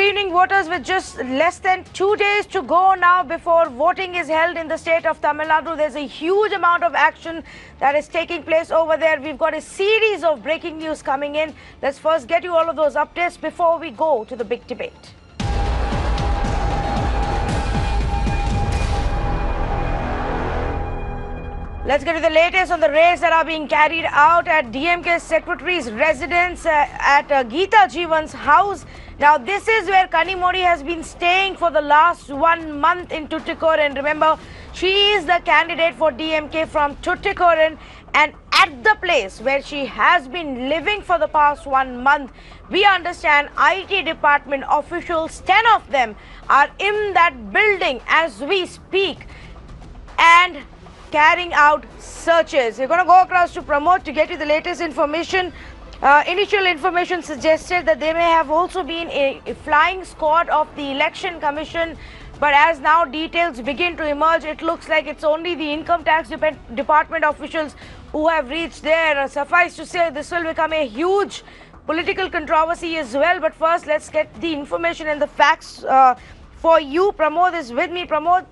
evening, voters. With just less than 2 days to go now before voting is held in the state of Tamil Nadu, there's a huge amount of action that is taking place over there. We've got a series of breaking news coming in. Let's first get you all of those updates before we go to the big debate. Let's get to the latest on the raids that are being carried out at DMK Secretary's residence at Geeta Jeevan's house. Now, this is where Kanimozhi has been staying for the last 1 month in Tuticorin. Remember, she is the candidate for DMK from Tuticorin, and at the place where she has been living for the past 1 month, we understand IT department officials, 10 of them, are in that building as we speak and carrying out searches. We're going to go across to Pramod to get you the latest information. Initial information suggested that there may have also been a flying squad of the Election Commission, but as now details begin to emerge, it looks like it's only the Income Tax Department officials who have reached there. Suffice to say, this will become a huge political controversy as well. But first, let's get the information and the facts for you. Pramod is with me. Pramod,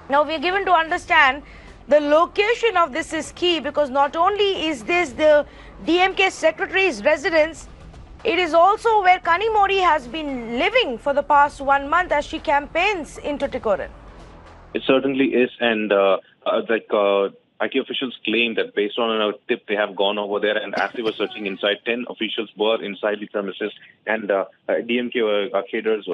now we're given to understand the location of this is key, because not only is this the DMK Secretary's residence, it is also where Kanimozhi has been living for the past 1 month as she campaigns in Tuticorin. It certainly is, and IT officials claim that based on a tip, they have gone over there, and as they were searching inside, 10 officials were inside the premises, and DMK cadres,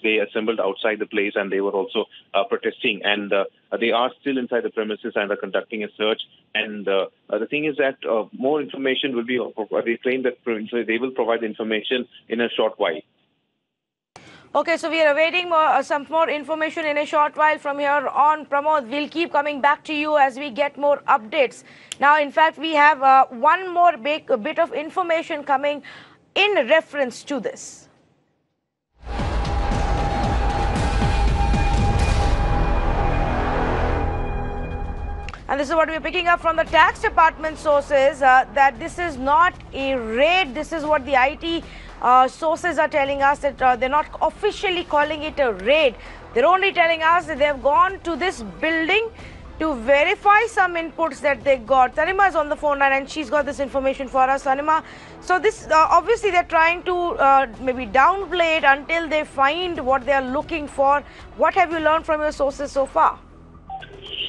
they assembled outside the place, and they were also protesting, and they are still inside the premises and are conducting a search. And the thing is that more information will be, they claim that they will provide information in a short while. Okay, so we are awaiting some more information in a short while. From here on, Pramod, we'll keep coming back to you as we get more updates. Now, in fact, we have one more bit of information coming in reference to this. And this is what we're picking up from the tax department sources, that this is not a raid. This is what the IT sources are telling us, that they're not officially calling it a raid. They're only telling us that they've gone to this building to verify some inputs that they got. Tanima is on the phone line and she's got this information for us. Tanima, so this obviously they're trying to maybe downplay it until they find what they're looking for. What have you learned from your sources so far?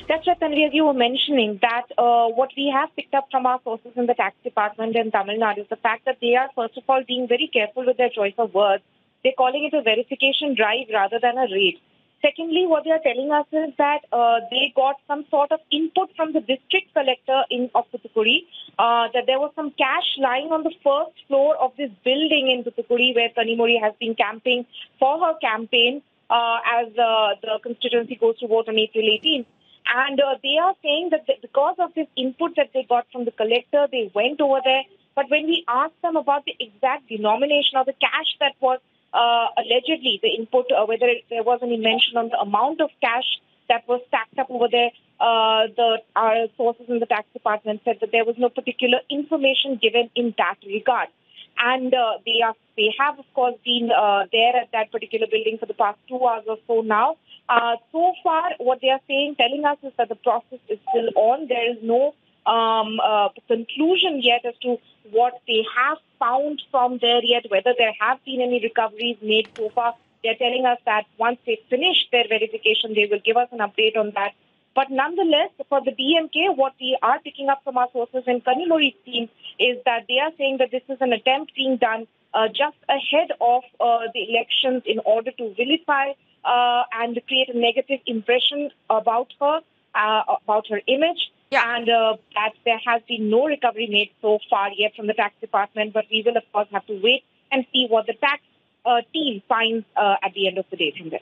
That's right, Tanvi, as you were mentioning, that what we have picked up from our sources in the tax department in Tamil Nadu is the fact that they are, first of all, being very careful with their choice of words. They're calling it a verification drive rather than a raid. Secondly, what they are telling us is that they got some sort of input from the district collector of Tuticorin, that there was some cash lying on the first floor of this building in Tuticorin where Kanimozhi has been camping for her campaign as the constituency goes to vote on April 18th. And they are saying that because of this input that they got from the collector, they went over there. But when we asked them about the exact denomination of the cash that was allegedly the input, whether there was any mention on the amount of cash that was stacked up over there, our sources in the tax department said that there was no particular information given in that regard. And they have, of course, been there at that particular building for the past 2 hours or so now. So far, what they are telling us is that the process is still on. There is no conclusion yet as to what they have found from there yet, whether there have been any recoveries made so far. They're telling us that once they finish their verification, they will give us an update on that. But nonetheless, for the DMK, what we are picking up from our sources in Kanimozhi's team is that they are saying that this is an attempt being done just ahead of the elections in order to vilify and create a negative impression about her image. Yeah. And that there has been no recovery made so far yet from the tax department, but we will, of course, have to wait and see what the tax team finds at the end of the day from there.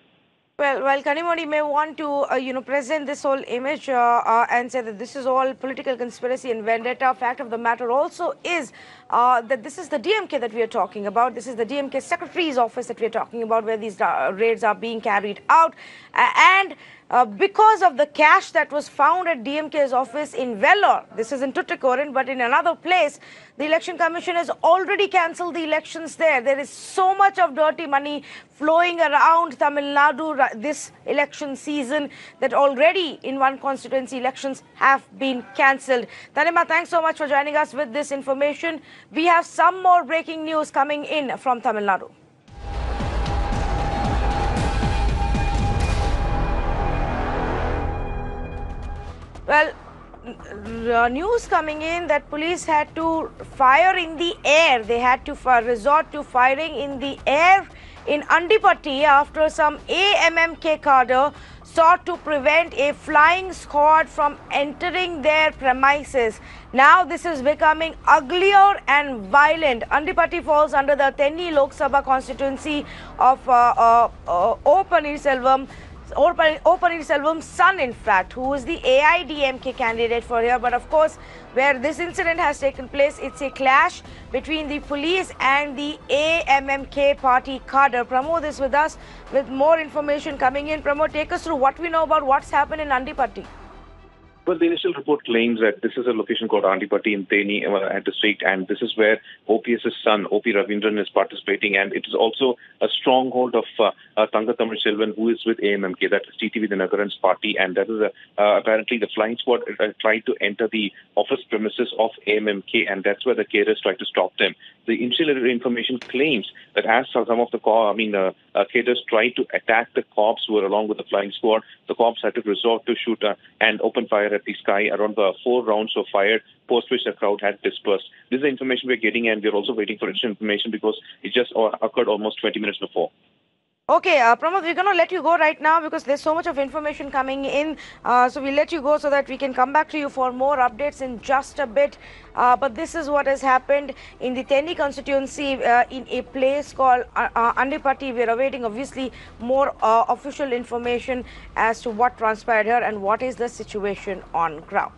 Well, while Kanimozhi may want to, present this whole image and say that this is all political conspiracy and vendetta, fact of the matter also is that this is the DMK that we are talking about. This is the DMK Secretary's office that we are talking about, where these raids are being carried out. And because of the cash that was found at DMK's office in Vellore. This is in Tuticorin, but in another place, the Election Commission has already cancelled the elections there. There is so much of dirty money flowing around Tamil Nadu this election season that already in one constituency elections have been cancelled. Tanima, thanks so much for joining us with this information. We have some more breaking news coming in from Tamil Nadu. Well, news coming in that police had to fire in the air. They had to resort to firing in the air in Andipatti after some AMMK cadre sought to prevent a flying squad from entering their premises. Now this is becoming uglier and violent. Andipatti falls under the Tenni Lok Sabha constituency of O. Paneerselvam's son, in fact, who is the AIDMK candidate for here. But of course, where this incident has taken place, it's a clash between the police and the AMMK party cadre. Pramod is with us with more information coming in. Pramod, take us through what we know about what's happened in Andipatti. Well, the initial report claims that this is a location called Andipatti in Theni district, and this is where OPS's son, OP Ravindran, is participating, and it is also a stronghold of Tanga Tamil Selvan, who is with AMMK, that is TTV Dinakaran's party, and that is apparently the flying squad tried to enter the office premises of AMMK, and that's where the cadres tried to stop them. The initial information claims that as some of the cadres tried to attack the cops who were along with the flying squad, the cops had to resort to shoot and open fire at the sky. Around 4 rounds were fired, post which the crowd had dispersed. This is the information we're getting, and we're also waiting for additional information because it just occurred almost 20 minutes before. Okay, Pramod, we're going to let you go right now because there's so much of information coming in. So we'll let you go so that we can come back to you for more updates in just a bit. But this is what has happened in the Tenni constituency in a place called Andipatti. We're awaiting, obviously, more official information as to what transpired here and what is the situation on ground.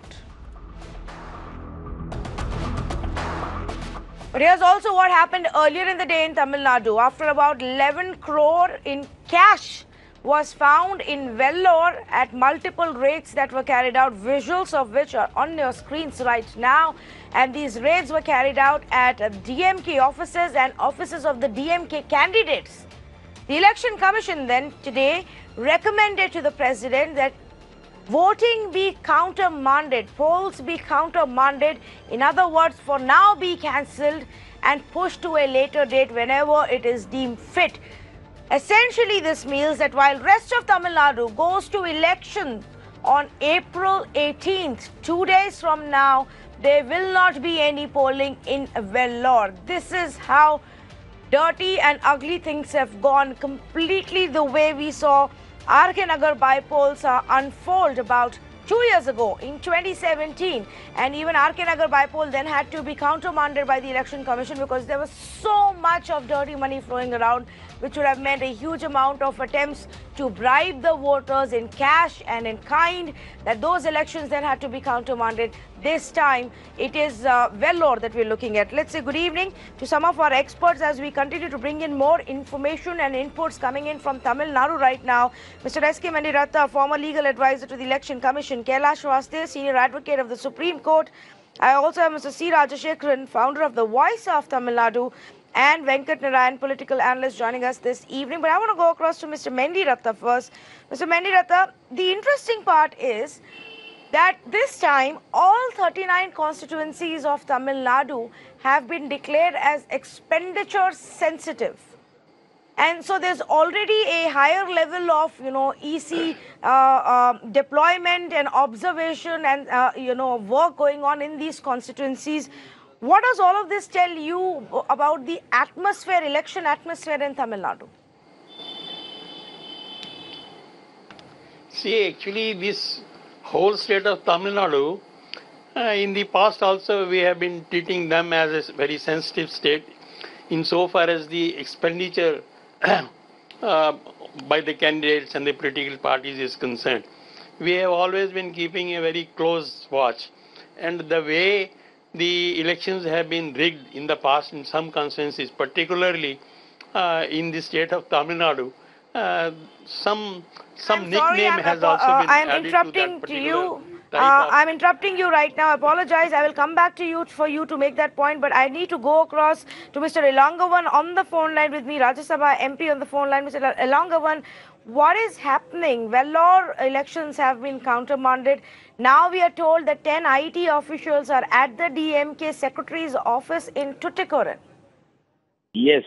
But here's also what happened earlier in the day in Tamil Nadu. After about 11 crore in cash was found in Vellore at multiple raids that were carried out, visuals of which are on your screens right now. And these raids were carried out at DMK offices and offices of the DMK candidates. The Election Commission then today recommended to the President that voting be countermanded, polls be countermanded, in other words, for now be cancelled and pushed to a later date whenever it is deemed fit. Essentially, this means that while rest of Tamil Nadu goes to election on April 18th, 2 days from now, there will not be any polling in Vellore. This is how dirty and ugly things have gone, completely the way we saw RK Nagar by-polls unfold about 2 years ago in 2017, and even RK Nagar by-poll then had to be countermanded by the Election Commission because there was so much of dirty money flowing around, which would have meant a huge amount of attempts to bribe the voters in cash and in kind, that those elections then had to be countermanded. This time, it is Vellore that we're looking at. Let's say good evening to some of our experts as we continue to bring in more information and inputs coming in from Tamil Nadu right now. Mr. S.K. Mandiratta, former legal advisor to the Election Commission, Kailash Vaste, senior advocate of the Supreme Court. I also have Mr. C. Rajashekharan, founder of the Voice of Tamil Nadu, and Venkat Narayan, political analyst, joining us this evening. But I want to go across to Mr. Mandiratta first. Mr. Mandiratta, the interesting part is that this time all 39 constituencies of Tamil Nadu have been declared as expenditure sensitive. And so there's already a higher level of, EC deployment and observation and, work going on in these constituencies. What does all of this tell you about the atmosphere, election atmosphere in Tamil Nadu? See, actually, this whole state of Tamil Nadu, in the past also we have been treating them as a very sensitive state insofar as the expenditure by the candidates and the political parties is concerned. We have always been keeping a very close watch, and the way the elections have been rigged in the past in some constituencies, particularly in the state of Tamil Nadu, some I'm sorry, nickname has also been I'm added interrupting to that to you. type of. I'm interrupting you right now. I apologize. I will come back to you for you to make that point, but I need to go across to Mr. Elangovan on the phone line with me, Rajya Sabha MP on the phone line. Mr. Elangovan, what is happening? Vellore elections have been countermanded. Now we are told that 10 IT officials are at the DMK Secretary's office in Tuticorin. Yes.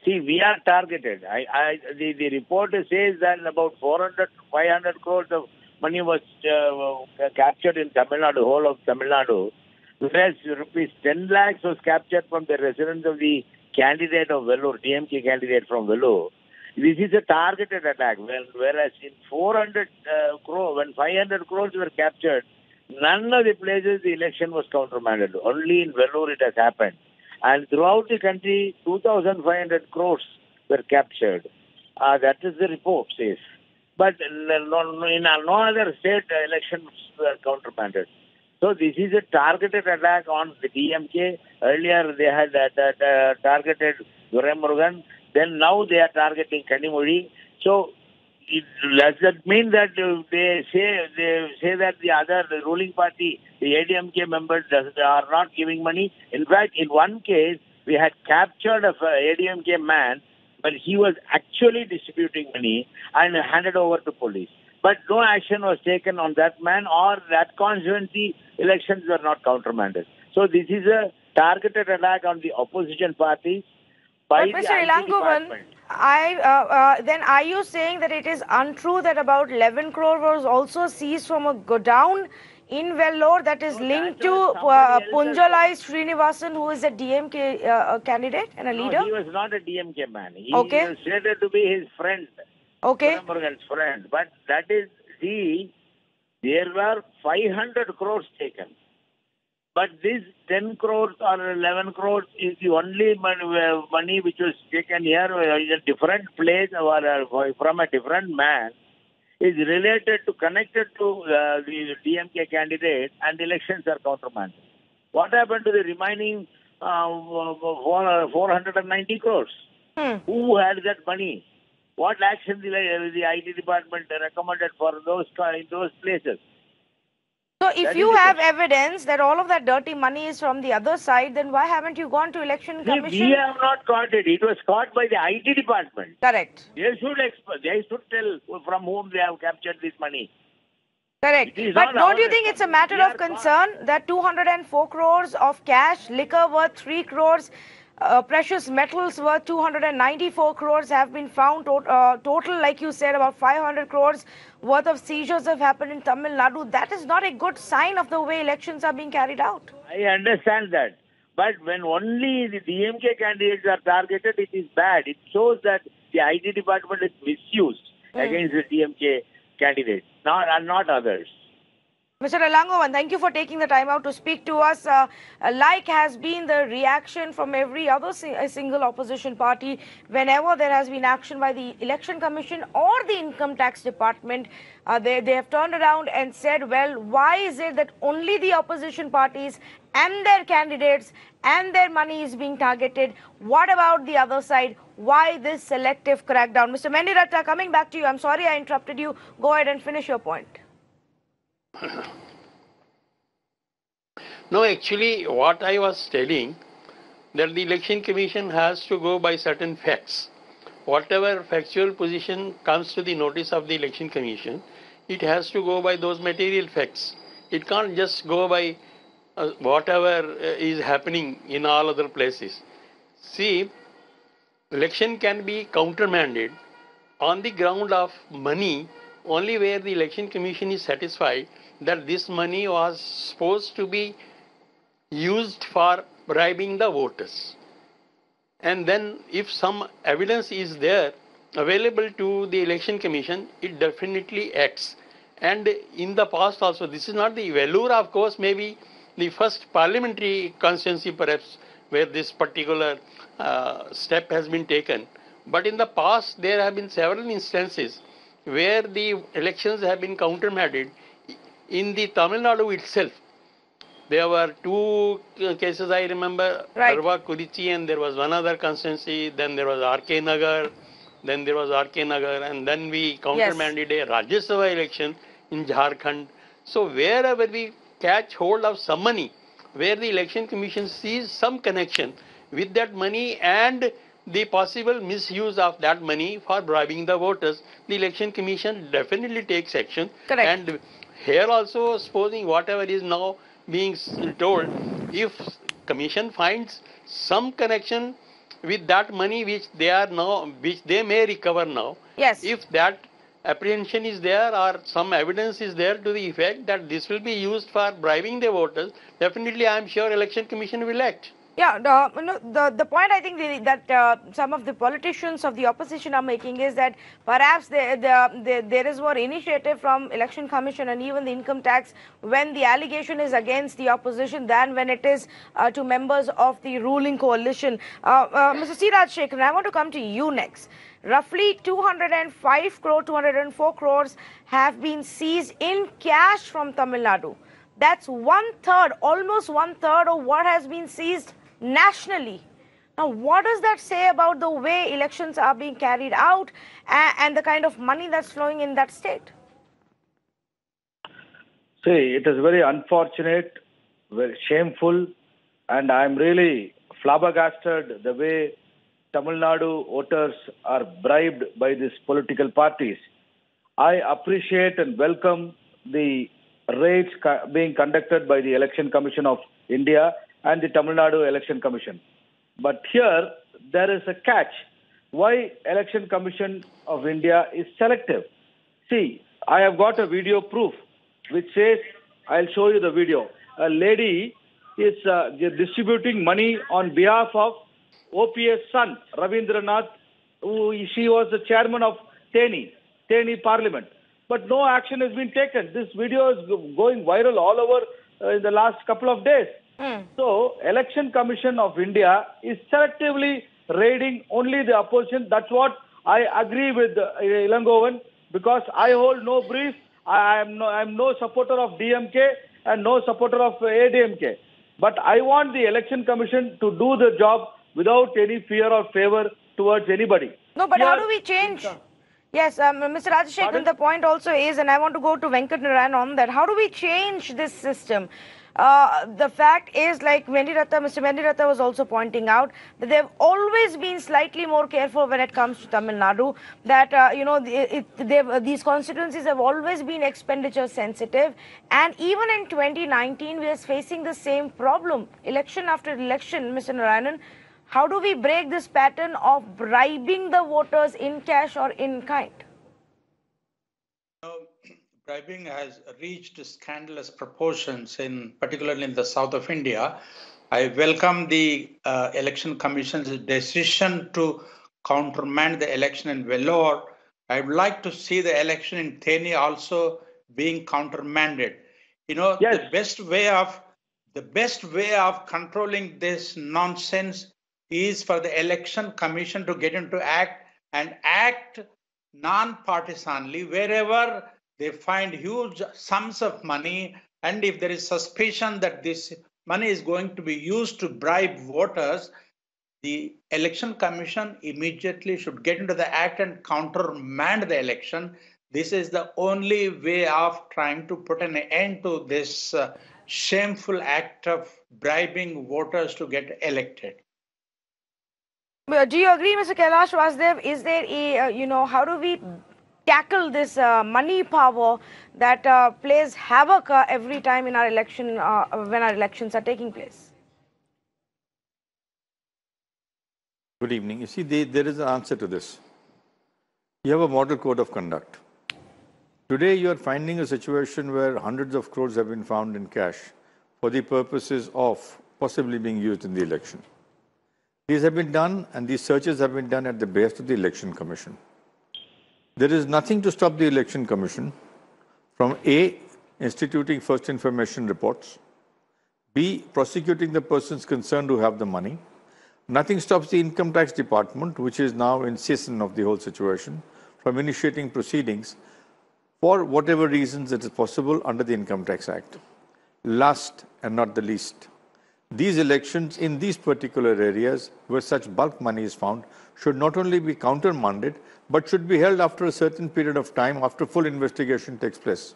See, we are targeted. The report says that about 400 to 500 crores of money was captured in Tamil Nadu, whole of Tamil Nadu, whereas rupees 10 lakhs was captured from the residence of the candidate of Vellore, DMK candidate from Vellore. This is a targeted attack, whereas in 400 crores, when 500 crores were captured, none of the places the election was countermanded. Only in Vellore it has happened. And throughout the country, 2,500 crores were captured. That is the report says. But in no other state elections were countermanded. So this is a targeted attack on the DMK. Earlier they had targeted Murugan. Then now they are targeting Kanimozhi. So does that mean that they say that the other ruling party, the ADMK members, are not giving money? In fact, in one case, we had captured a ADMK man, but he was actually distributing money and handed over to police. But no action was taken on that man, or that constituency elections were not countermanded. So this is a targeted attack on the opposition parties. But Mr. Elangovan, then are you saying that it is untrue that about 11 crore was also seized from a godown in Vellore that is linked to Punjalai Srinivasan, who is a DMK candidate and a leader? No, he was not a DMK man. He was stated to be his friend. Okay. Murugan's friend. But that is, there were 500 crores taken. But this 10 crores or 11 crores is the only money which was taken here in a different place or from a different man, is related to, connected to the DMK candidate, and elections are countermanded. What happened to the remaining 490 crores? Who had that money? What action the IT department recommended for those in those places? So if you have evidence that all of that dirty money is from the other side, then why haven't you gone to election commission? We have not caught it. It was caught by the IT department. Correct. They should tell from whom they have captured this money. Correct. But don't you think it's a matter of concern that 204 crores of cash, liquor worth 3 crores, precious metals worth 294 crores have been found. Total, like you said, about 500 crores worth of seizures have happened in Tamil Nadu. That is not a good sign of the way elections are being carried out. I understand that. But when only the DMK candidates are targeted, it is bad. It shows that the IT department is misused against the DMK candidates, not others. Mr. Elangovan, thank you for taking the time out to speak to us. Like has been the reaction from every other single opposition party whenever there has been action by the Election Commission or the Income Tax Department. They have turned around and said, well, why is it that only the opposition parties and their candidates and their money is being targeted? What about the other side? Why this selective crackdown? Mr. Mendiratta, coming back to you. I'm sorry I interrupted you. Go ahead and finish your point. No, actually, what I was telling, that the Election Commission has to go by certain facts. Whatever factual position comes to the notice of the Election Commission, it has to go by those material facts. It can't just go by whatever is happening in all other places. See, election can be countermanded on the ground of money only where the Election Commission is satisfied that this money was supposed to be used for bribing the voters. And then if some evidence is there available to the Election Commission, it definitely acts. And in the past also, this is not the Vellore, of course, maybe the first parliamentary constituency perhaps where this particular step has been taken. But in the past, there have been several instances where the elections have been countermanded in the Tamil Nadu itself. There were two cases I remember, Arva Kurichi, and there was one other constituency, then there was RK Nagar, then there was R.K. Nagar, and then we countermanded a Rajya Sabha election in Jharkhand. So wherever we catch hold of some money, where the election commission sees some connection with that money and the possible misuse of that money for bribing the voters, the election commission definitely takes action. Correct. And here also, supposing whatever is now being told, if commission finds some connection with that money which they may recover now, Yes. if that apprehension is there or some evidence is there to the effect that this will be used for bribing the voters, definitely I am sure election commission will act. Yeah, the point I think that some of the politicians of the opposition are making is that perhaps there is more initiative from election commission and even the income tax when the allegation is against the opposition than when it is to members of the ruling coalition. Mr. C. Rajshekharan, I want to come to you next. Roughly 204 crores have been seized in cash from Tamil Nadu. That's almost one third of what has been seized nationally. Now, what does that say about the way elections are being carried out and the kind of money that's flowing in that state? See, it is very unfortunate, very shameful, and I'm really flabbergasted the way Tamil Nadu voters are bribed by these political parties. I appreciate and welcome the raids being conducted by the Election Commission of India and the Tamil Nadu Election Commission. But here, there is a catch. Why Election Commission of India is selective? See, I have got a video proof which says, I'll show you the video. A lady is distributing money on behalf of OPS son, Ravindranath, she was the chairman of Teni Parliament. But no action has been taken. This video is going viral all over in the last couple of days. So, Election Commission of India is selectively raiding only the opposition. That's what I agree with Ilangovan, because I hold no brief. I am no supporter of DMK and no supporter of ADMK. But I want the Election Commission to do the job without any fear or favor towards anybody. No, but how do we change? Yes, Mr. Rajashekharan, the point also is, and I want to go to Venkat Narayan on that, how do we change this system? The fact is, like Mr. Vendiratha was also pointing out, that they've always been slightly more careful when it comes to Tamil Nadu, that, these constituencies have always been expenditure sensitive. And even in 2019, we are facing the same problem. Election after election, Mr. Narayanan, how do we break this pattern of bribing the voters in cash or in kind? Bribing has reached scandalous proportions, particularly in the south of India. I welcome the Election Commission's decision to countermand the election in Vellore. I would like to see the election in Teni also being countermanded. Yes. The best way of controlling this nonsense is for the Election Commission to get into act non-partisanly wherever they find huge sums of money, and if there is suspicion that this money is going to be used to bribe voters, the Election Commission immediately should get into the act and countermand the election. This is the only way of trying to put an end to this shameful act of bribing voters to get elected. Do you agree, Mr. Kailash Vasudev? Is there a, how do we tackle this money power that plays havoc every time in our election, when our elections are taking place? Good evening. You see, there is an answer to this. You have a model code of conduct. Today, you are finding a situation where hundreds of crores have been found in cash for the purposes of possibly being used in the election. These have been done, and these searches have been done at the behest of the Election Commission. There is nothing to stop the Election Commission from A, instituting first information reports, B, prosecuting the persons concerned who have the money. Nothing stops the Income Tax Department, which is now in cessation of the whole situation, from initiating proceedings for whatever reasons it is possible under the Income Tax Act. Last and not the least, These elections in these particular areas where such bulk money is found should not only be countermanded, but should be held after a certain period of time after full investigation takes place.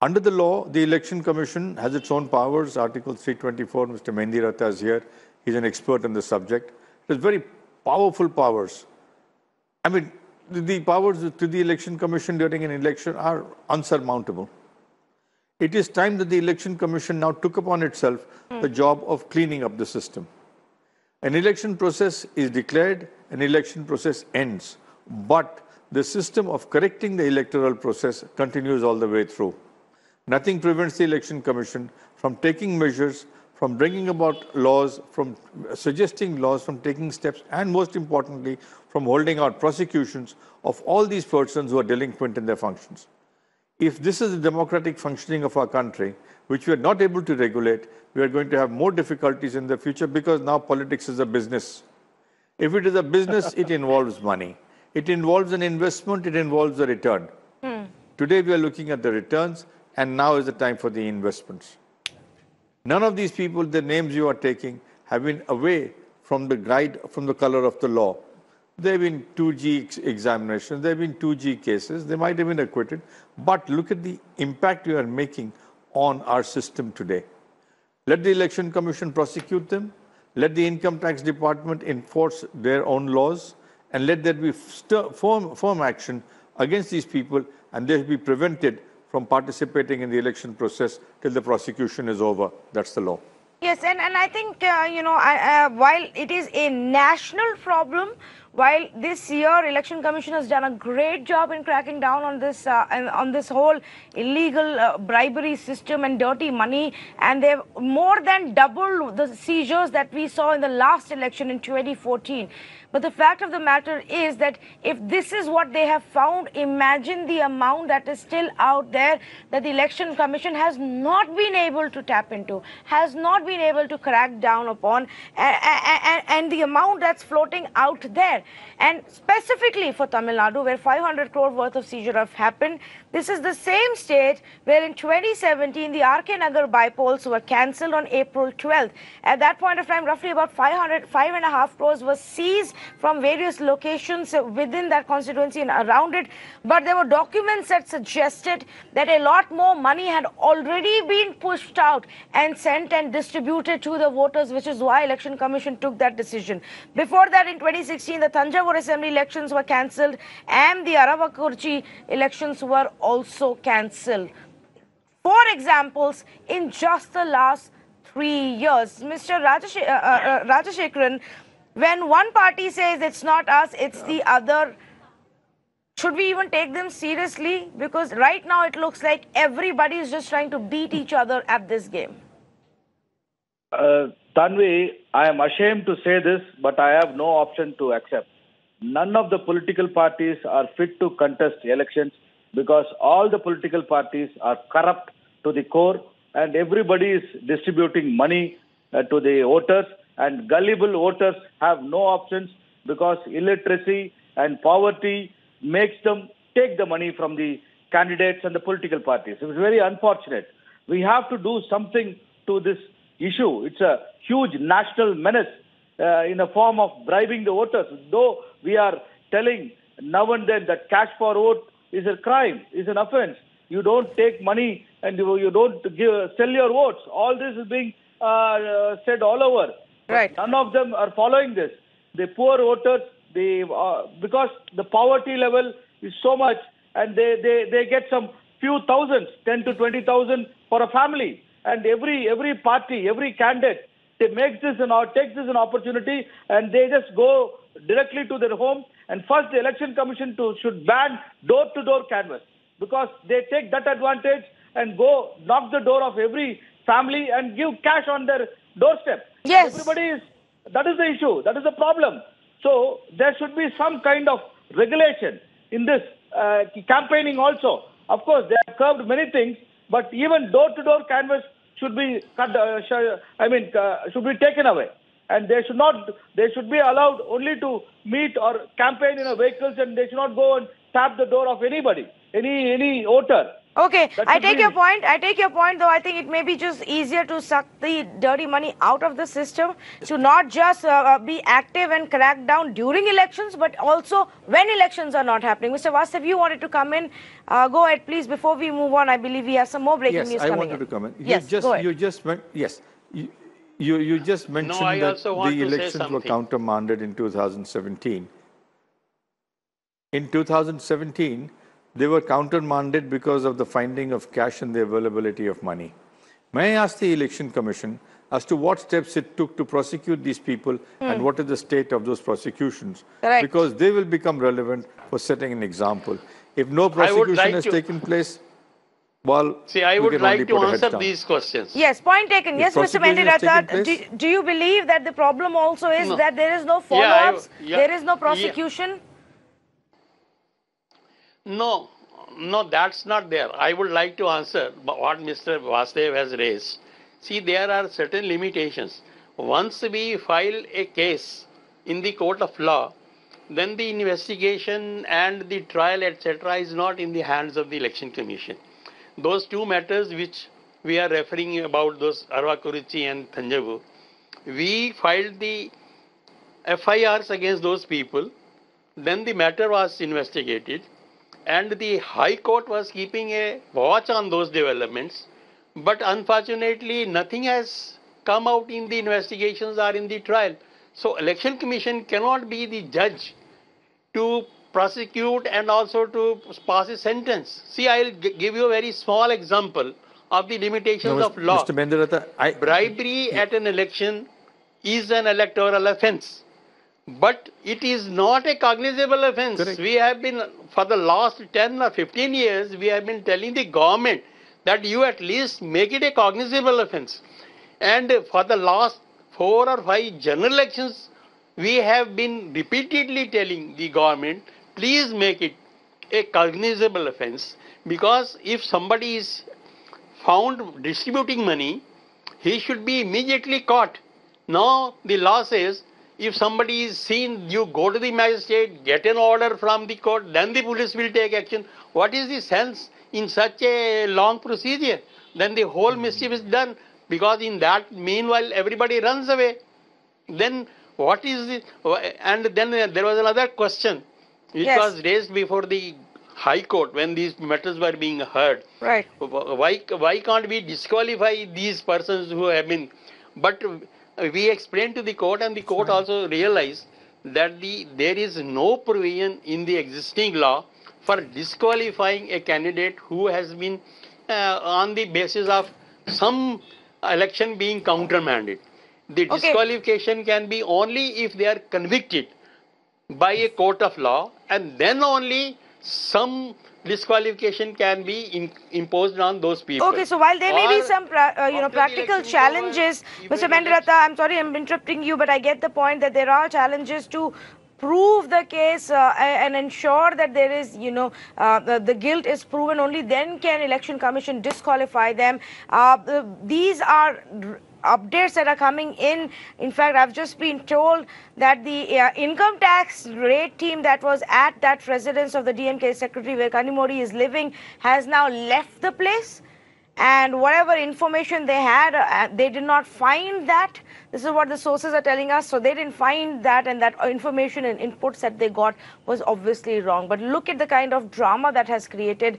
Under the law, the Election Commission has its own powers. Article 324, Mr. Mendiratta is here. He's an expert on the subject. It has very powerful powers. I mean, the powers to the Election Commission during an election are unsurmountable. It is time that the Election Commission now took upon itself the job of cleaning up the system. An election process is declared, an election process ends, but the system of correcting the electoral process continues all the way through. Nothing prevents the Election Commission from taking measures, from bringing about laws, from suggesting laws, from taking steps, and most importantly, from holding out prosecutions of all these persons who are delinquent in their functions. If this is the democratic functioning of our country, which we are not able to regulate, we are going to have more difficulties in the future because now politics is a business. If it is a business, it involves money. It involves an investment, it involves a return. Today we are looking at the returns, and now is the time for the investments. None of these people, the names you are taking, have been away from the guide, from the color of the law. There have been 2G examinations, there have been 2G cases, they might have been acquitted, but look at the impact you are making on our system today. Let the Election Commission prosecute them, let the Income Tax Department enforce their own laws, and let there be firm action against these people, and they will be prevented from participating in the election process till the prosecution is over. That's the law. Yes, and I think, while it is a national problem, while this year Election Commission has done a great job in cracking down on this whole illegal bribery system and dirty money, and they've more than doubled the seizures that we saw in the last election in 2014. But the fact of the matter is that if this is what they have found, imagine the amount that is still out there that the Election Commission has not been able to tap into, has not been able to crack down upon, and the amount that's floating out there. And specifically for Tamil Nadu, where 500 crore worth of seizure have happened, this is the same state where in 2017 the RK Nagar bypolls were cancelled on April 12th. At that point of time, roughly about 5.5 crores was seized from various locations within that constituency and around it. But there were documents that suggested that a lot more money had already been pushed out and sent and distributed to the voters, which is why Election Commission took that decision. Before that, in 2016, the Thanjavur Assembly elections were cancelled and the Aravakurchi elections were also cancelled. 4 examples in just the last 3 years. Mr. Rajashekharan, when one party says it's not us, it's the other, should we even take them seriously? Because right now it looks like everybody is just trying to beat each other at this game. Tanvi, I am ashamed to say this, but I have no option to accept. None of the political parties are fit to contest elections because all the political parties are corrupt to the core and everybody is distributing money to the voters, and gullible voters have no options because illiteracy and poverty makes them take the money from the candidates and the political parties. It was very unfortunate. We have to do something to this issue. It's a huge national menace in a form of bribing the voters. Though we are telling now and then that cash for vote is a crime, is an offense. You don't take money and you don't sell your votes. All this is being said all over. Right. None of them are following this. The poor voters, because the poverty level is so much, and they get some few thousands, 10 to 20,000 for a family. And every party, every candidate, they takes this an opportunity, and they just go directly to their home. And first, the Election Commission should ban door-to-door canvass, because they take that advantage and go knock the door of every family and give cash on their doorstep. Yes. That is the issue. That is the problem. So there should be some kind of regulation in this campaigning also. Of course, they have curbed many things, but even door-to-door canvass should be should be taken away. And they should be allowed only to meet or campaign in vehicles, and they should not go and tap the door of anybody, any voter. Okay, That I should take be- your point. I take your point, though I think it may be just easier to suck the dirty money out of the system, to not just be active and crack down during elections, but also when elections are not happening. Mr. Vastav, you wanted to come in. Go ahead, please. Before we move on, I believe we have some more breaking news I coming wanted in. to comment. Yes, go ahead. You just went, yes. You just mentioned I that also want the to say elections were something. countermanded in 2017. In 2017, they were countermanded because of the finding of cash and the availability of money. May I ask the Election Commission as to what steps it took to prosecute these people and what is the state of those prosecutions? Correct. Because they will become relevant for setting an example. If no prosecution has taken place, well, I we would can only like to put our heads answer down. these questions. Yes, point taken. Yes, Mr. prosecution has taken Mendiratha, place? do you believe that the problem also is No. that there is no follow-ups, Yeah, there is no yeah. prosecution? No, that's not there. I would like to answer what Mr. Vasudev has raised. See, there are certain limitations. Once we file a case in the court of law, then the investigation and the trial, etc., is not in the hands of the Election Commission. Those two matters which we are referring about, those Arvakuruchi and Thanjavur, we filed the FIRs against those people. Then the matter was investigated, and the High Court was keeping a watch on those developments. But unfortunately, nothing has come out in the investigations or in the trial. So Election Commission cannot be the judge to prosecute and also to pass a sentence. See, I'll give you a very small example of the limitations of law. Mr. Mendiratha, Bribery at an election is an electoral offense, but it is not a cognizable offense. Correct. We have been, for the last 10 or 15 years, we have been telling the government that you at least make it a cognizable offense. And for the last 4 or 5 general elections, we have been repeatedly telling the government, please make it a cognizable offense, because if somebody is found distributing money, he should be immediately caught. Now the law says, if somebody is seen, you go to the magistrate, get an order from the court, then the police will take action. What is the sense in such a long procedure? Then the whole mischief is done, because in that meanwhile everybody runs away. Then what is the, and then there was another question which was raised before the High Court when these matters were being heard. Right. Why can't we disqualify these persons who have been, but we explained to the court, and the court also realized that there is no provision in the existing law for disqualifying a candidate who has been on the basis of some election being countermanded. The disqualification can be only if they are convicted by a court of law, and then only some disqualification can be imposed on those people. Okay, so while there may be some practical challenges, Mr. Mendiratha, I'm sorry I'm interrupting you, but I get the point that there are challenges to prove the case and ensure that there is, the guilt is proven. Only then can Election Commission disqualify them. These are updates that are coming in. In fact, I've just been told that the income tax raid team that was at that residence of the DMK secretary where Kanimori is living has now left the place. And whatever information they had, they did not find that. This is what the sources are telling us. So they didn't find that, and that information and inputs that they got was obviously wrong. But look at the kind of drama that has created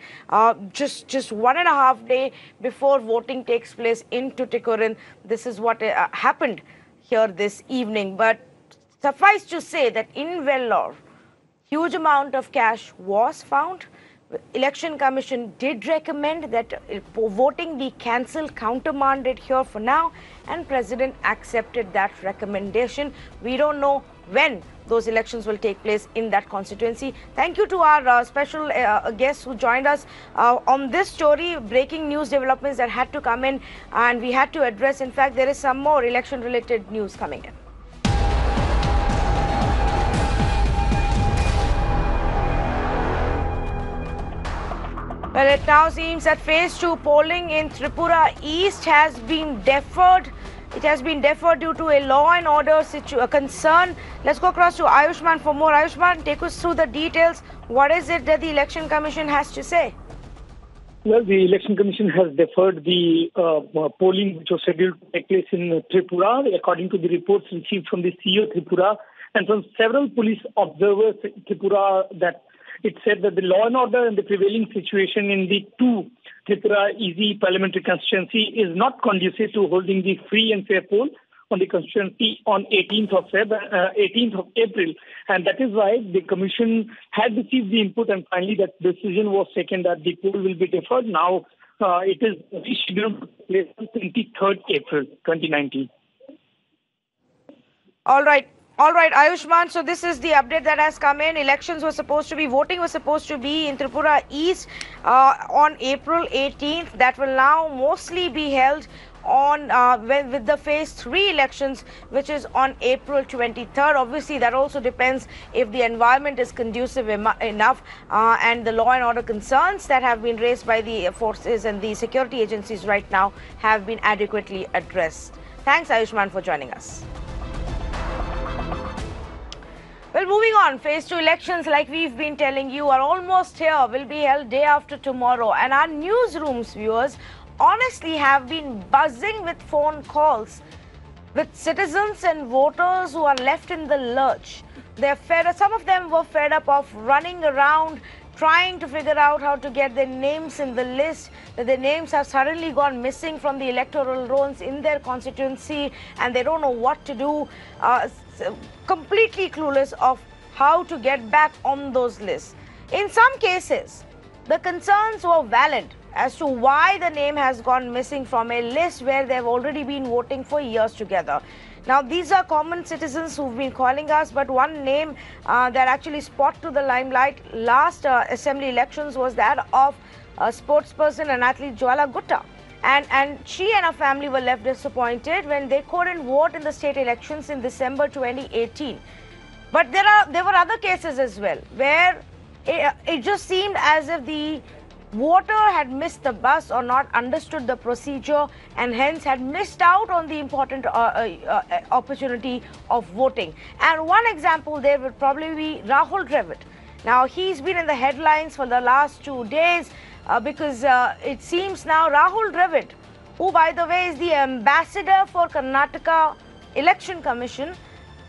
just 1.5 days before voting takes place in Tuticorin. This is what happened here this evening. But suffice to say that in Vellore, huge amount of cash was found. Election Commission did recommend that voting be cancelled, countermanded here for now, and President accepted that recommendation. We don't know when those elections will take place in that constituency. Thank you to our special guests who joined us on this story, breaking news developments that had to come in and we had to address. In fact, there is some more election-related news coming in. Well, it now seems that phase 2 polling in Tripura East has been deferred. It has been deferred due to a law and order concern. Let's go across to Ayushman for more. Ayushman, take us through the details. What is it that the Election Commission has to say? Well, the Election Commission has deferred the polling which was scheduled to take place in Tripura, according to the reports received from the CEO Tripura and from several police observers in Tripura, that it said that the law and order and the prevailing situation in the two Tripura EZ parliamentary constituency is not conducive to holding the free and fair poll on the constituency on 18th of April. And that is why the commission had received the input, and finally that decision was taken that the poll will be deferred. Now it is rescheduled to take place on 23rd April 2019. All right, Ayushman. So this is the update that has come in. Voting was supposed to be in Tripura East on April 18th. That will now mostly be held on with the phase 3 elections, which is on April 23rd. Obviously, that also depends if the environment is conducive enough and the law and order concerns that have been raised by the forces and the security agencies right now have been adequately addressed. Thanks, Ayushman, for joining us. Well, moving on, phase 2 elections, like we've been telling you, are almost here, will be held day after tomorrow. And our newsrooms, viewers, honestly have been buzzing with phone calls with citizens and voters who are left in the lurch. They're fed up, some of them were fed up of running around trying to figure out how to get their names in the list, that their names have suddenly gone missing from the electoral rolls in their constituency and they don't know what to do, completely clueless of how to get back on those lists. In some cases, the concerns were valid as to why the name has gone missing from a list where they've already been voting for years together. Now, these are common citizens who've been calling us, but one name that actually spot to the limelight last assembly elections was that of sportsperson and athlete Jwala Gutta. And she and her family were left disappointed when they couldn't vote in the state elections in December 2018. But there were other cases as well where it just seemed as if the voter had missed the bus or not understood the procedure and hence had missed out on the important opportunity of voting. And one example there would probably be Rahul Dravid. Now, he's been in the headlines for the last 2 days because it seems now Rahul Dravid, who by the way is the ambassador for Karnataka Election Commission,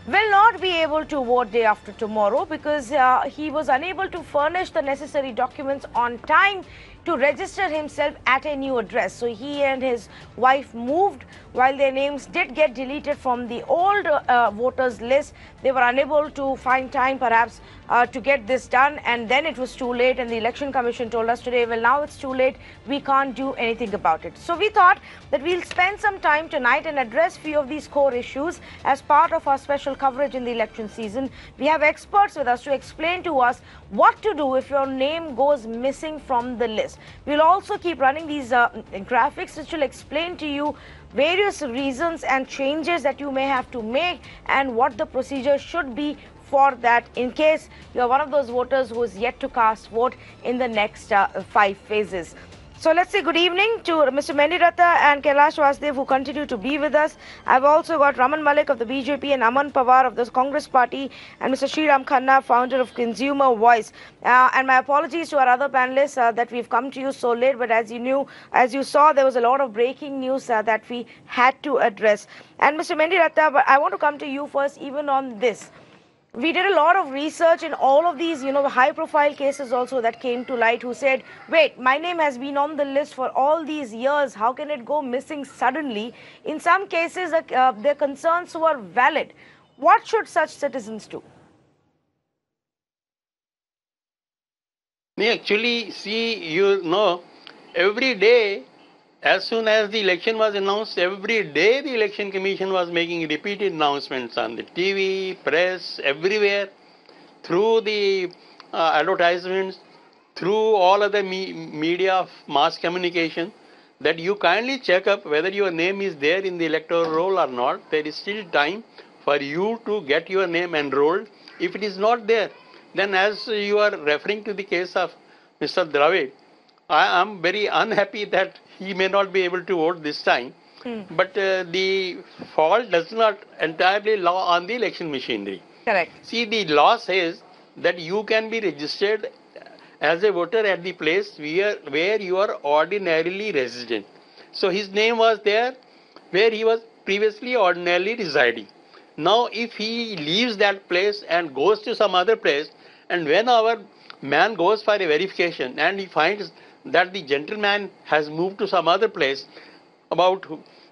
will not be able to vote day after tomorrow because he was unable to furnish the necessary documents on time to register himself at a new address. So he and his wife moved. While their names did get deleted from the old voters list, they were unable to find time perhaps to get this done, and then it was too late, and the Election Commission told us today, well, now it's too late, we can't do anything about it. So we thought that we'll spend some time tonight and address few of these core issues as part of our special coverage in the election season. We have experts with us to explain to us what to do if your name goes missing from the list. We'll also keep running these graphics which will explain to you various reasons and changes that you may have to make and what the procedure should be for that in case you're one of those voters who is yet to cast vote in the next 5 phases. So let's say good evening to Mr. Mendiratha and Kailash Vasudev, who continue to be with us. I've also got Raman Malik of the BJP and Aman Pawar of the Congress Party and Mr. Sriram Khanna, founder of Consumer Voice. And my apologies to our other panelists that we've come to you so late, but as you saw, there was a lot of breaking news that we had to address. And Mr. Mendiratha, but I want to come to you first even on this. We did a lot of research in all of these, high-profile cases also that came to light who said, wait, my name has been on the list for all these years. How can it go missing suddenly? In some cases, their concerns were valid. What should such citizens do? Actually, see, every day, as soon as the election was announced, every day the Election Commission was making repeated announcements on the TV, press, everywhere, through the advertisements, through all other media of mass communication, that you kindly check up whether your name is there in the electoral roll or not. There is still time for you to get your name enrolled. If it is not there, then as you are referring to the case of Mr. Dravid, I am very unhappy that he may not be able to vote this time. But the fault does not entirely lie on the election machinery. Correct. See, the law says that you can be registered as a voter at the place where you are ordinarily resident. So his name was there where he was previously ordinarily residing. Now if he leaves that place and goes to some other place, and when our man goes for a verification and he finds that the gentleman has moved to some other place about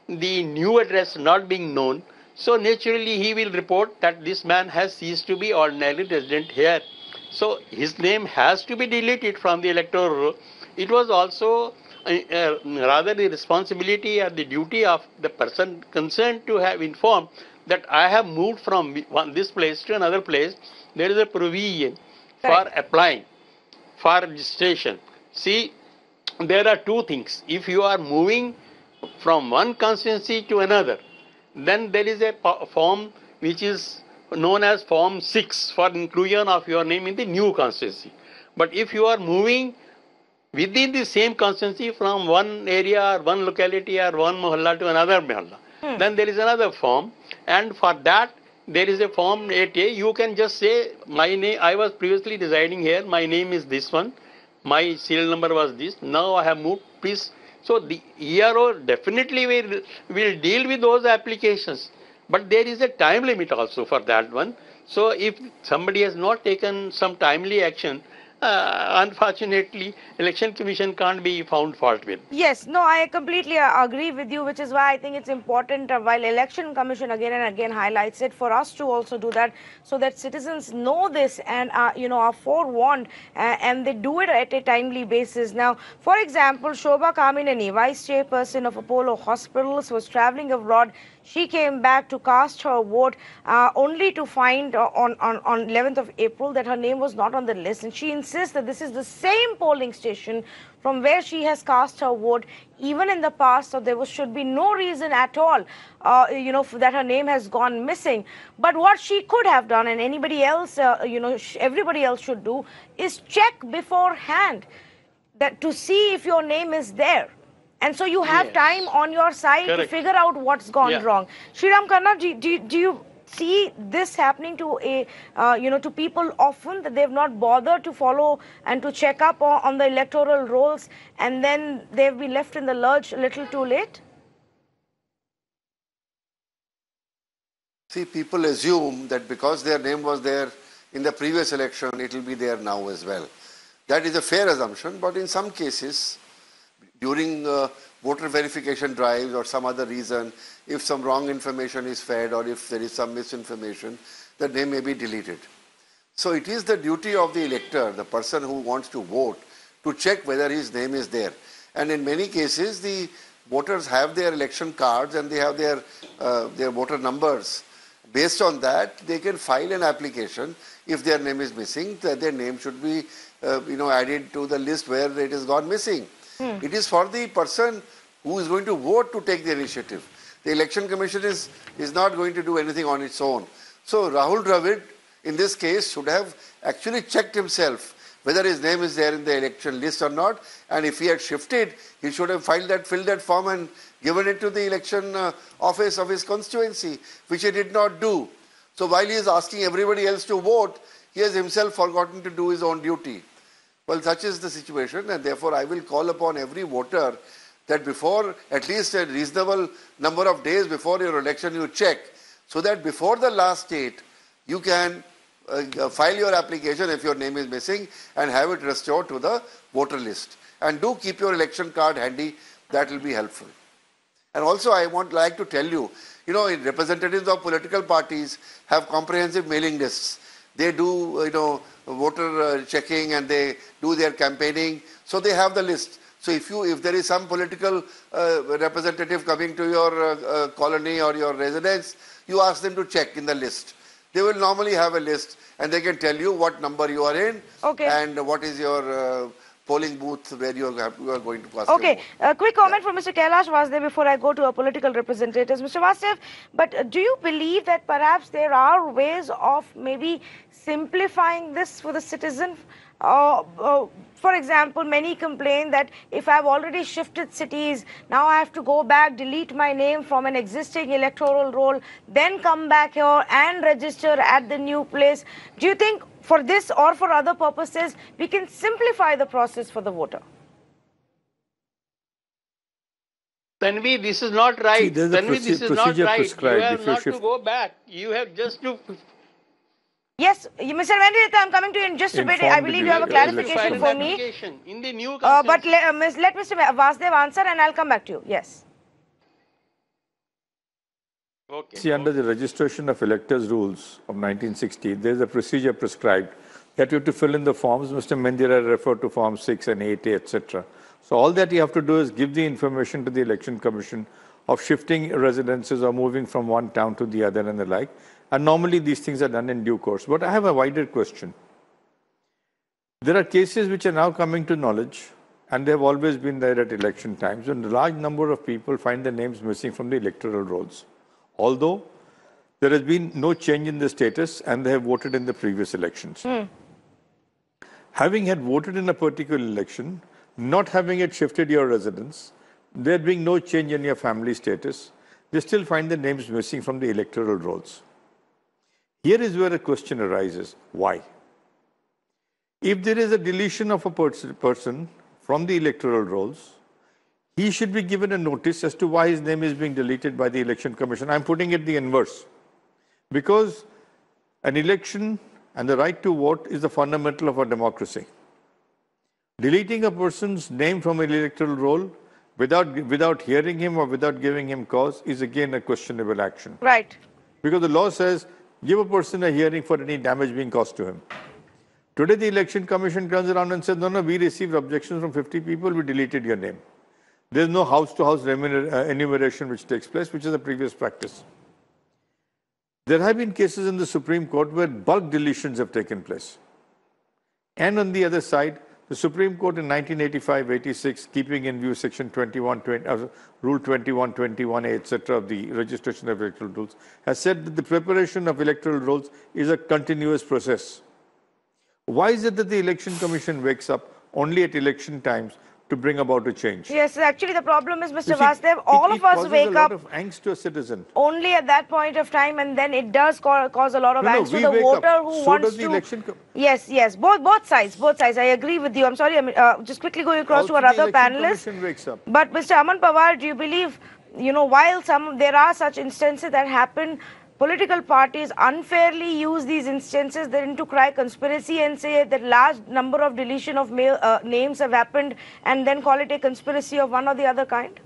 the new address not being known, so naturally he will report that this man has ceased to be ordinarily resident here. So his name has to be deleted from the electoral roll. It was also rather the responsibility or the duty of the person concerned to have informed that I have moved from this place to another place. There is a provision for applying for registration. See, there are two things. If you are moving from one constituency to another, then there is a form which is known as Form 6 for inclusion of your name in the new constituency. But if you are moving within the same constituency from one area or one locality or one mohalla to another mohalla, then there is another form, and for that there is a Form 8A. You can just say, my name, I was previously residing here, my name is this one, my serial number was this, now I have moved, please. So the ERO definitely will deal with those applications, but there is a time limit also for that one. So if somebody has not taken some timely action, unfortunately, Election Commission can't be found fault with. Yes, no, I completely agree with you, which is why I think it's important while Election Commission again and again highlights it, for us to also do that, so that citizens know this and are forewarned and they do it at a timely basis. Now, for example, Shobha Kamineni, Vice Chairperson of Apollo Hospitals, was traveling abroad. She came back to cast her vote only to find on 11th of April that her name was not on the list. And she insists that this is the same polling station from where she has cast her vote even in the past. So there should be no reason at all, that her name has gone missing. But what she could have done, and anybody else, everybody else should do, is check beforehand that to see if your name is there. And so you have time on your side to figure out what's gone wrong. Shriram Khanna, do you see this happening to to people often, that they've not bothered to follow and to check up on the electoral rolls, and then they've been left in the lurch a little too late? See, people assume that because their name was there in the previous election, it will be there now as well. That is a fair assumption, but in some cases, during voter verification drives or some other reason, if some wrong information is fed or if there is some misinformation, the name may be deleted. So it is the duty of the elector, the person who wants to vote, to check whether his name is there. And in many cases, the voters have their election cards and they have their voter numbers. Based on that, they can file an application. If their name is missing, their name should be added to the list where it has gone missing. It is for the person who is going to vote to take the initiative. The Election Commission is not going to do anything on its own. So Rahul Dravid, in this case, should have actually checked himself whether his name is there in the election list or not. And if he had shifted, he should have filled that form and given it to the election office of his constituency, which he did not do. So while he is asking everybody else to vote, he has himself forgotten to do his own duty. Well, such is the situation, and therefore I will call upon every voter that before, at least a reasonable number of days before your election, you check, so that before the last date, you can file your application if your name is missing and have it restored to the voter list. And do keep your election card handy, that will be helpful. And also I like to tell you, representatives of political parties have comprehensive mailing lists. They do, voter checking and they do their campaigning. So they have the list. So if there is some political representative coming to your colony or your residence, you ask them to check in the list. They will normally have a list and they can tell you what number you are in and what is your polling booth where you are going to cast your vote. A quick comment from Mr. Kailash Vasudev before I go to our political representatives. Mr. Vasudev, but do you believe that perhaps there are ways of maybe simplifying this for the citizen? For example, many complain that if I've already shifted cities, now I have to go back, delete my name from an existing electoral roll, then come back here and register at the new place. Do you think for this or for other purposes, we can simplify the process for the voter? Tanvi, this is not right. See, there's a Tanvi, this is not procedure right. prescribed. You have If you not shift... to go back. You have just to... Yes, Mr. Vendita, I'm coming to you in just a bit. I believe you have a clarification for me. In the new but let Mr. Vasudev answer and I'll come back to you. Yes. Okay. See, under the registration of electors rules of 1960, there's a procedure prescribed that you have to fill in the forms. Mr. Mendira referred to Form 6 and 8A, etc. So all that you have to do is give the information to the Election Commission of shifting residences or moving from one town to the other and the like. And normally these things are done in due course. But I have a wider question. There are cases which are now coming to knowledge, and they have always been there at election times, when a large number of people find their names missing from the electoral rolls. Although there has been no change in the status and they have voted in the previous elections. Having had voted in a particular election, not having it shifted your residence, there being no change in your family status, they still find their names missing from the electoral rolls. Here is where a question arises. Why? If there is a deletion of a person from the electoral rolls, he should be given a notice as to why his name is being deleted by the Election Commission. I'm putting it the inverse. Because an election and the right to vote is the fundamental of our democracy. Deleting a person's name from an electoral roll without hearing him or without giving him cause is again a questionable action. Right. Because the law says, give a person a hearing for any damage being caused to him. Today the Election Commission turns around and says, no, we received objections from 50 people, we deleted your name. There's no house-to-house enumeration which takes place, which is a previous practice. There have been cases in the Supreme Court where bulk deletions have taken place. And on the other side, the Supreme Court in 1985-86, keeping in view Section 21, Rule 21, 21A, etc. of the registration of electoral rolls, has said that the preparation of electoral rolls is a continuous process. Why is it that the Election Commission wakes up only at election times to bring about a change? Yes, actually the problem is, Mr. Vasudev, all of us wake up a lot of angst to a citizen. Only at that point of time, and then it does cause a lot of angst to the voter who wants to... Yes, both sides. I agree with you. I'm sorry, just quickly going across to our other panelists. But Mr. Aman Pawar, do you believe, while there are such instances that happen, political parties unfairly use these instances then to cry conspiracy and say that large number of deletion of names have happened and then call it a conspiracy of one or the other kind?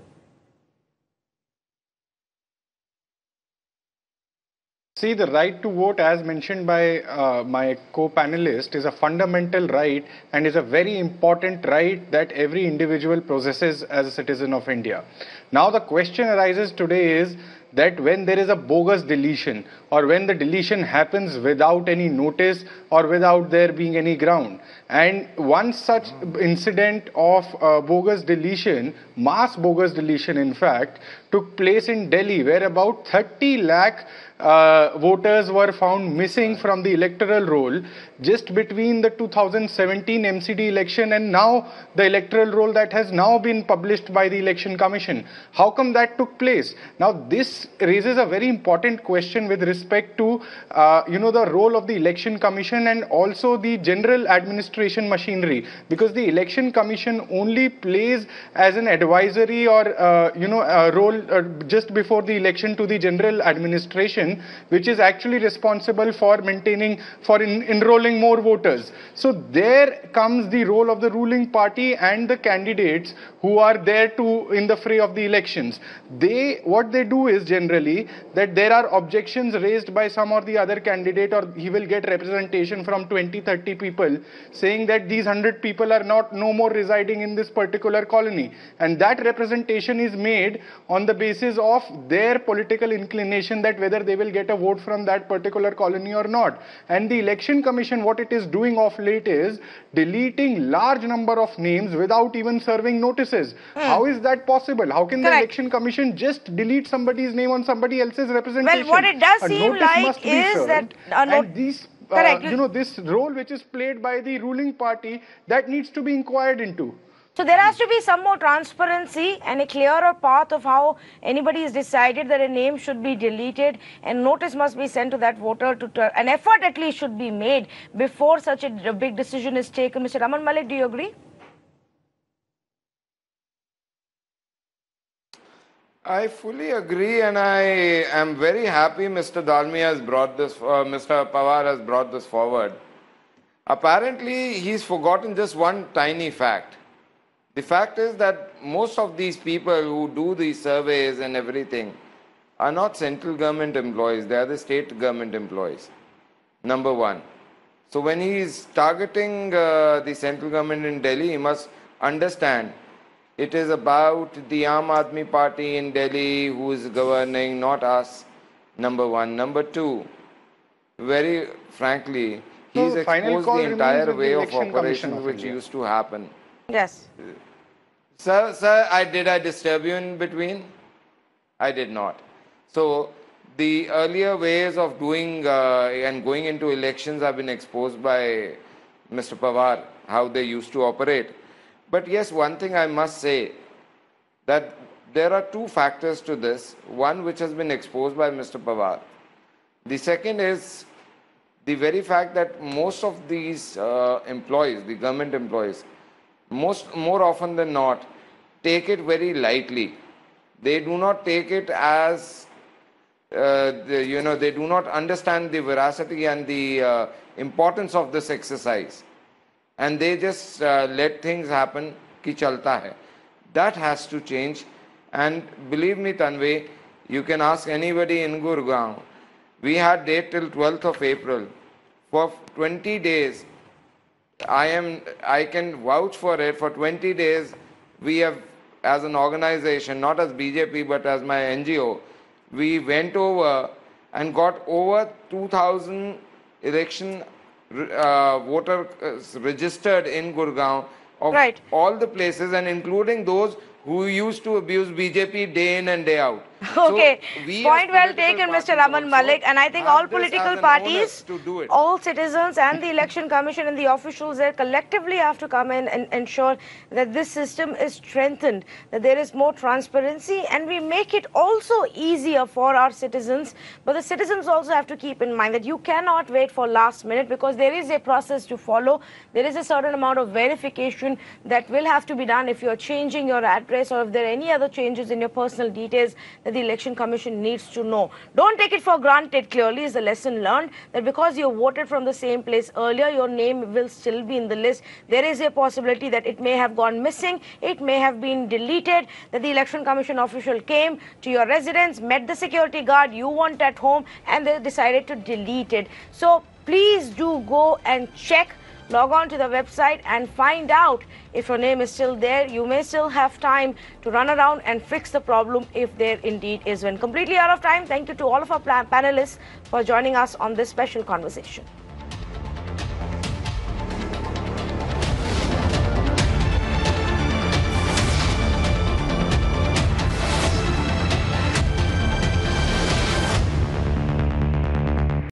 See, the right to vote, as mentioned by my co-panelist, is a fundamental right and is a very important right that every individual possesses as a citizen of India. Now the question arises today is that when there is a bogus deletion or when the deletion happens without any notice or without there being any ground, and one such incident of bogus deletion, mass bogus deletion in fact, took place in Delhi, where about 30 lakh voters were found missing from the electoral roll just between the 2017 MCD election and now the electoral roll that has now been published by the Election Commission. How come that took place? Now this raises a very important question with respect to the role of the Election Commission and also the general administration machinery, because the Election Commission only plays as an advisory or a role just before the election to the general administration, which is actually responsible for enrolling more voters. So there comes the role of the ruling party and the candidates who are there in the fray of the elections. What they do is generally that there are objections raised by some or the other candidate, or he will get representation from 20-30 people saying that these 100 people are no more residing in this particular colony, and that representation is made on the basis of their political inclination that whether they will get a vote from that particular colony or not. And the Election Commission, what it is doing of late is deleting large number of names without even serving notices. How is that possible? How can the Election Commission just delete somebody's name on somebody else's representation? Well, what it does seem like is that this role which is played by the ruling party, that needs to be inquired into. So there has to be some more transparency and a clearer path of how anybody has decided that a name should be deleted, and notice must be sent to that voter. An effort at least should be made before such a big decision is taken. Mr. Aman Malik, do you agree? I fully agree, and I am very happy Mr. Dalmia has brought this, Mr. Pawar has brought this forward. Apparently, he's forgotten just one tiny fact. The fact is that most of these people who do these surveys and everything are not central government employees, they are the state government employees, number one. So when he is targeting the central government in Delhi, he must understand it is about the Aam Aadmi Party in Delhi who is governing, not us, number one. Number two, very frankly, he's exposed the entire way of operations which used to happen. Yes. Sir, did I disturb you in between? I did not. So the earlier ways of doing and going into elections have been exposed by Mr. Pawar, how they used to operate. But yes, one thing I must say, that there are two factors to this. One which has been exposed by Mr. Pawar. The second is the very fact that most of these employees, the government employees, more often than not, take it very lightly. They do not take it as, they do not understand the veracity and the importance of this exercise. And they just let things happen, ki chalta hai. That has to change. And believe me, Tanvi, you can ask anybody in Gurgaon. We had date till 12th of April. For 20 days, I can vouch for it, for 20 days, we have, as an organization, not as BJP, but as my NGO, we went over and got over 2,000 election voters registered in Gurgaon of all the places, and including those who used to abuse BJP day in and day out. Okay, so point well taken, Mr. Aman Malik. And I think all political parties, all citizens and the Election Commission and the officials there collectively have to come in and ensure that this system is strengthened, that there is more transparency, and we make it also easier for our citizens. But the citizens also have to keep in mind that you cannot wait for last minute, because there is a process to follow. There is a certain amount of verification that will have to be done if you're changing your address or if there are any other changes in your personal details that the Election Commission needs to know. Don't take it for granted. Clearly is a lesson learned that because you voted from the same place earlier, your name will still be in the list. There is a possibility that it may have gone missing, it may have been deleted, that the Election Commission official came to your residence, met the security guard, you weren't at home, and they decided to delete it. So please do go and check. Log on to the website and find out if your name is still there. You may still have time to run around and fix the problem if there indeed is one. Completely out of time. Thank you to all of our panelists for joining us on this special conversation.